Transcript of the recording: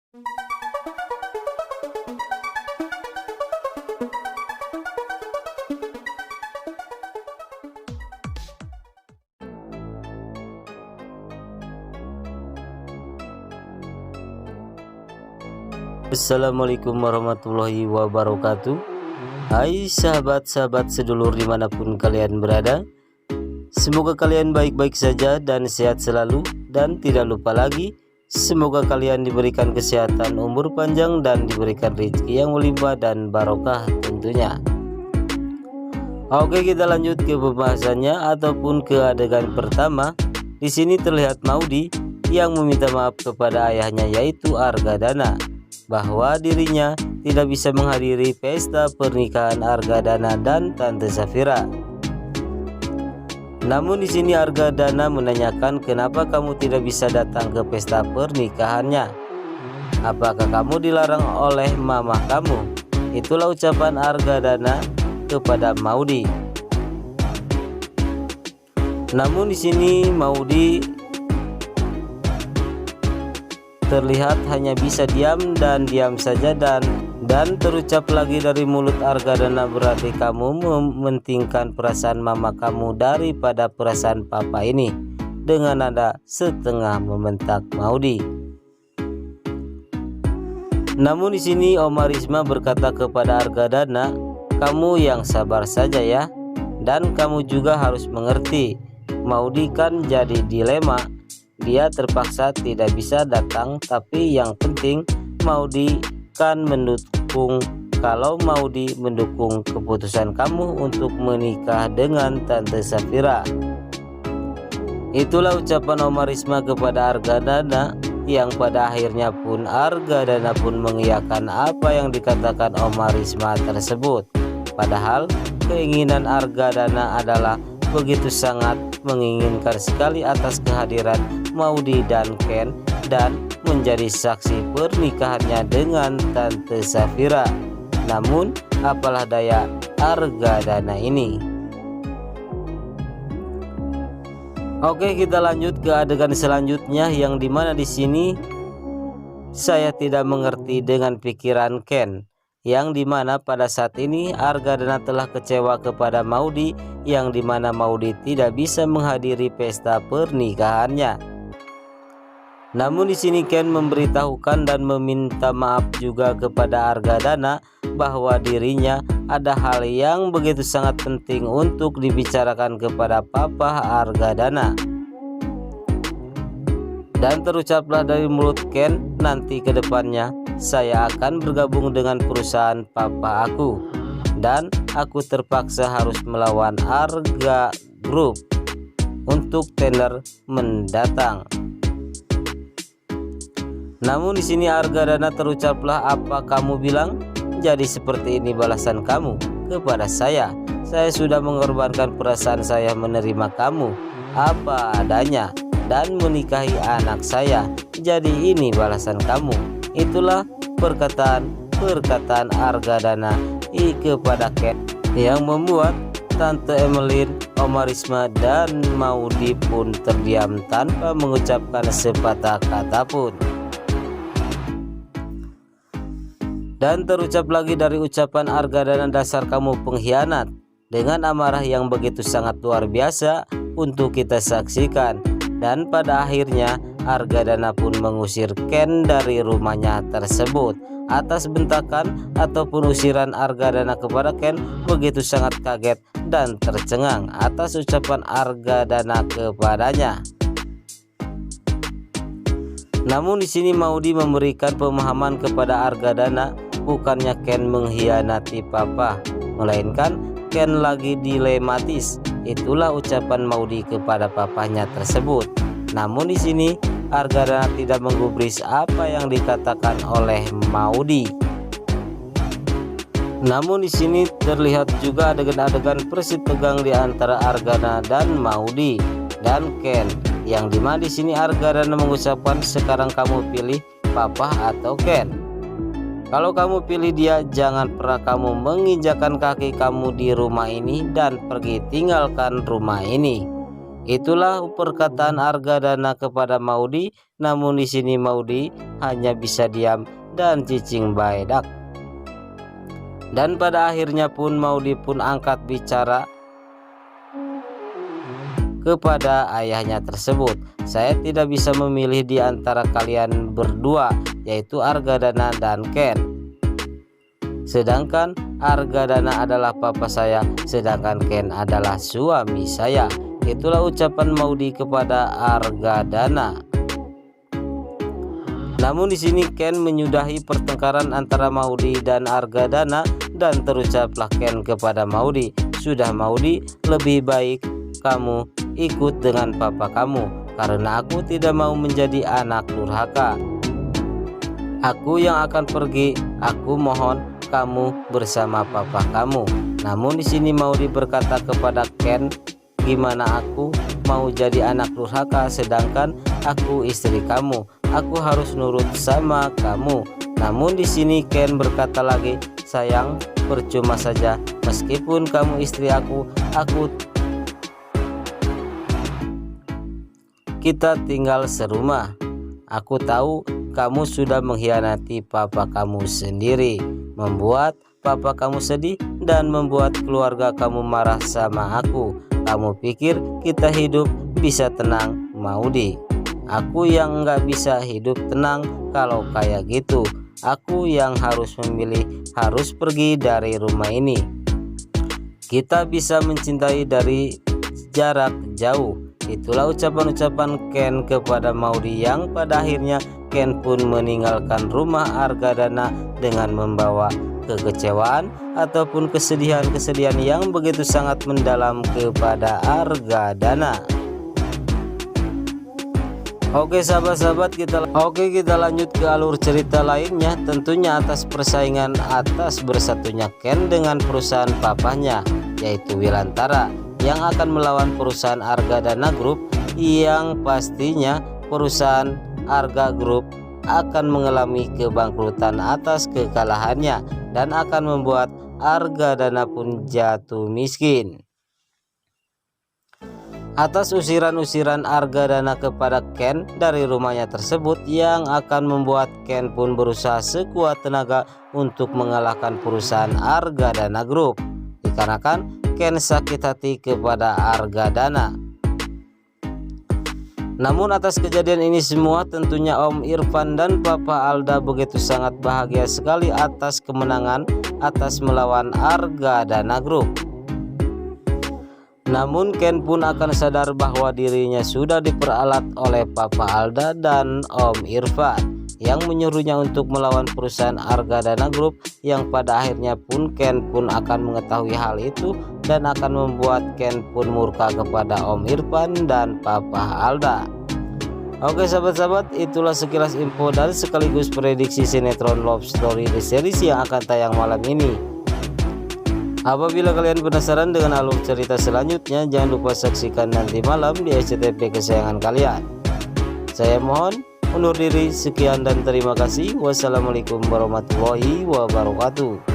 Assalamualaikum warahmatullahi wabarakatuh. Hai sahabat-sahabat sedulur dimanapun kalian berada, semoga kalian baik-baik saja dan sehat selalu. Dan tidak lupa lagi, semoga kalian diberikan kesehatan, umur panjang, dan diberikan rezeki yang melimpah dan barokah tentunya. Oke, kita lanjut ke pembahasannya ataupun ke adegan pertama. Di sini terlihat Maudy yang meminta maaf kepada ayahnya yaitu Argadana bahwa dirinya tidak bisa menghadiri pesta pernikahan Argadana dan Tante Safira. Namun di sini Argadana menanyakan, kenapa kamu tidak bisa datang ke pesta pernikahannya? Apakah kamu dilarang oleh mama kamu? Itulah ucapan Argadana kepada Maudy. Namun di sini Maudy terlihat hanya bisa diam saja dan terucap lagi dari mulut Argadana, berarti kamu mementingkan perasaan mama kamu daripada perasaan papa ini, dengan nada setengah membentak Maudy. Namun di sini Oma Risma berkata kepada Argadana, kamu yang sabar saja ya, dan kamu juga harus mengerti, Maudy kan jadi dilema. Dia terpaksa tidak bisa datang, tapi yang penting Maudy kan mendukung. Kalau Maudy mendukung keputusan kamu untuk menikah dengan Tante Safira. Itulah ucapan Oma Risma kepada Argadana, yang pada akhirnya pun Argadana pun mengiyakan apa yang dikatakan Oma Risma tersebut. Padahal keinginan Argadana adalah begitu sangat menginginkan sekali atas kehadiran Maudy dan Ken dan menjadi saksi pernikahannya dengan Tante Safira. Namun apalah daya Argadana ini. Oke, kita lanjut ke adegan selanjutnya, yang dimana di sini saya tidak mengerti dengan pikiran Ken, yang dimana pada saat ini Argadana telah kecewa kepada Maudy, yang dimana Maudy tidak bisa menghadiri pesta pernikahannya. Namun di sini Ken memberitahukan dan meminta maaf juga kepada Argadana bahwa dirinya ada hal yang begitu sangat penting untuk dibicarakan kepada papa Argadana. Dan terucaplah dari mulut Ken, nanti ke depannya saya akan bergabung dengan perusahaan papa aku, dan aku terpaksa harus melawan Arga Group untuk tender mendatang. Namun di sini Argadana terucaplah, apa kamu bilang? Jadi seperti ini balasan kamu kepada saya. Saya sudah mengorbankan perasaan saya menerima kamu apa adanya dan menikahi anak saya. Jadi ini balasan kamu. Itulah perkataan Argadana kepada Ken, yang membuat Tante Emeline, Oma Risma, dan Maudy pun terdiam tanpa mengucapkan sepatah kata pun. Dan terucap lagi dari ucapan Argadana, dasar kamu pengkhianat, dengan amarah yang begitu sangat luar biasa untuk kita saksikan. Dan pada akhirnya Argadana pun mengusir Ken dari rumahnya tersebut. Atas bentakan ataupun usiran Argadana kepada Ken begitu sangat kaget dan tercengang atas ucapan Argadana kepadanya. Namun di sini Maudy memberikan pemahaman kepada Argadana, bukannya Ken mengkhianati papa, melainkan Ken lagi dilematis. Itulah ucapan Maudy kepada papanya tersebut. Namun di sini Argadana tidak menggubris apa yang dikatakan oleh Maudy. Namun di sini terlihat juga adegan-adegan persib tegang di antara Argadana dan Maudy dan Ken, yang dimana di sini Argadana mengucapkan, sekarang kamu pilih papa atau Ken. Kalau kamu pilih dia, jangan pernah kamu menginjakan kaki kamu di rumah ini dan pergi tinggalkan rumah ini. Itulah perkataan Argadana kepada Maudy, namun di sini Maudy hanya bisa diam dan cicing baedak. Dan pada akhirnya pun Maudy pun angkat bicara kepada ayahnya tersebut. Saya tidak bisa memilih di antara kalian berdua, yaitu Argadana dan Ken. Sedangkan Argadana adalah papa saya, sedangkan Ken adalah suami saya. Itulah ucapan Maudy kepada Argadana. Namun di sini Ken menyudahi pertengkaran antara Maudy dan Argadana dan terucaplah Ken kepada Maudy, "Sudah Maudy, lebih baik kamu ikut dengan papa kamu, karena aku tidak mau menjadi anak durhaka. Aku yang akan pergi, aku mohon kamu bersama papa kamu." Namun di sini Maudy berkata kepada Ken, "Gimana aku mau jadi anak durhaka sedangkan aku istri kamu? Aku harus nurut sama kamu." Namun di sini Ken berkata lagi, "Sayang, percuma saja, meskipun kamu istri aku kita tinggal serumah. Aku tahu kamu sudah mengkhianati papa kamu sendiri, membuat papa kamu sedih dan membuat keluarga kamu marah sama aku. Kamu pikir kita hidup bisa tenang, Maudy? Aku yang nggak bisa hidup tenang kalau kayak gitu. Aku yang harus memilih, harus pergi dari rumah ini. Kita bisa mencintai dari jarak jauh." Itulah ucapan-ucapan Ken kepada Maudy, yang pada akhirnya Ken pun meninggalkan rumah Argadana dengan membawa kekecewaan ataupun kesedihan yang begitu sangat mendalam kepada Argadana. Oke sahabat-sahabat, kita lanjut ke alur cerita lainnya, tentunya atas persaingan atas bersatunya Ken dengan perusahaan papahnya, yaitu Wilantara, yang akan melawan perusahaan Argadana Group, yang pastinya perusahaan Arga Group akan mengalami kebangkrutan atas kekalahannya dan akan membuat Argadana pun jatuh miskin. Atas usiran-usiran Argadana kepada Ken dari rumahnya tersebut, yang akan membuat Ken pun berusaha sekuat tenaga untuk mengalahkan perusahaan Argadana Group, dikarenakan Ken sakit hati kepada Argadana. Namun atas kejadian ini semua, tentunya Om Irfan dan Papa Alda begitu sangat bahagia sekali atas kemenangan atas melawan Argadana Group. Namun Ken pun akan sadar bahwa dirinya sudah diperalat oleh Papa Alda dan Om Irfan yang menyuruhnya untuk melawan perusahaan Argadana Group, yang pada akhirnya pun Ken pun akan mengetahui hal itu dan akan membuat Ken pun murka kepada Om Irfan dan Papa Alda. Oke sahabat-sahabat, itulah sekilas info dan sekaligus prediksi sinetron Love Story The Series yang akan tayang malam ini. Apabila kalian penasaran dengan alur cerita selanjutnya, jangan lupa saksikan nanti malam di SCTV kesayangan kalian. Saya mohon undur diri, sekian dan terima kasih. Wassalamualaikum warahmatullahi wabarakatuh.